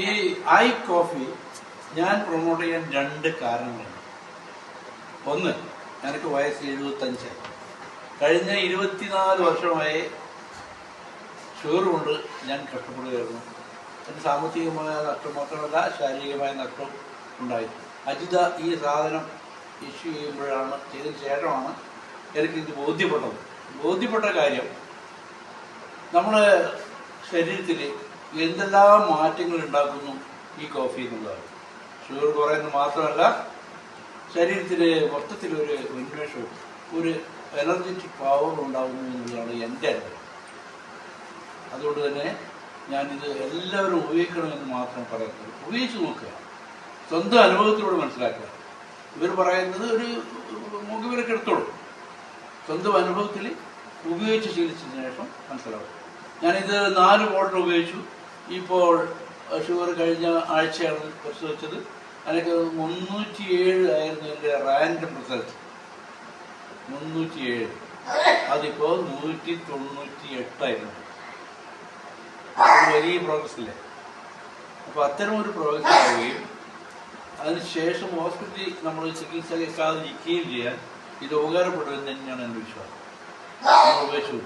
ഈ I coffee ഞാൻ promote ചെയ്യാൻ 2 കാരണങ്ങളുണ്ട്. ഒന്ന്, എനിക്ക് വയസ്സ് 75. കഴിഞ്ഞ 24 വർഷമായി ഷുഗർ കൊണ്ട് ഞാൻ കഷ്ടപ്പെടുകയായിരുന്നു. എൻ്റെ സാമ്പത്തികമായ നഷ്ടം മാത്രമല്ല, ശാരീരികമായ നഷ്ടം ഉണ്ടായി. അജിത ഈ സാധനം ഇഷ്യൂ ചെയ്തതിന് ശേഷമാണ് എനിക്കിത് ബോധ്യപ്പെട്ട കാര്യം നമ്മുടെ ശരീരത്തിൽ എന്തെല്ലാം മാറ്റങ്ങൾ ഉണ്ടാക്കുന്നു ഈ കോഫി എന്നുള്ളതാണ്. ഷുഗർ കുറയുന്നത് മാത്രമല്ല, ശരീരത്തിൽ മൊത്തത്തിലൊരു ഉന്മേഷവും ഒരു എനർജറ്റിക് പവർ ഉണ്ടാകുന്നു എന്നുള്ളതാണ് എൻ്റെ അനുഭവം. അതുകൊണ്ട് തന്നെ ഞാനിത് എല്ലാവരും ഉപയോഗിക്കണമെന്ന് മാത്രം പറയുന്നത്. ഉപയോഗിച്ച് നോക്കുക, സ്വന്തം അനുഭവത്തിലൂടെ മനസ്സിലാക്കുക. ഇവർ പറയുന്നത് ഒരു മുഖവിലൊക്കെ എടുത്തോളൂ. സ്വന്തം അനുഭവത്തിൽ ഉപയോഗിച്ച് ശീലിച്ചതിന് ശേഷം മനസ്സിലാവും. ഞാനിത് 4 ബോട്ടിൽ ഉപയോഗിച്ചു. ഇപ്പോൾ ഷുഗർ കഴിഞ്ഞ ആഴ്ചയാണ് പരിശോധിച്ചത്. എനിക്ക് 307 ആയിരുന്നു എൻ്റെ റാൻഡം റിസൾട്ട്. 307. അതിപ്പോൾ 198 ആയിരുന്നു. വലിയ പ്രോഗ്രസ് ഇല്ലേ? അപ്പോൾ അത്തരം ഒരു പ്രോഗ്രസ് ആവുകയും അതിനുശേഷം ഹോസ്പിറ്റലിൽ നമ്മൾ ചികിത്സ കേൾക്കാതിരിക്കുകയും ചെയ്യാൻ ഇത് ഉപകാരപ്പെടുമെന്ന് തന്നെയാണ് എൻ്റെ വിശ്വാസം. ഉപയോഗിച്ചു.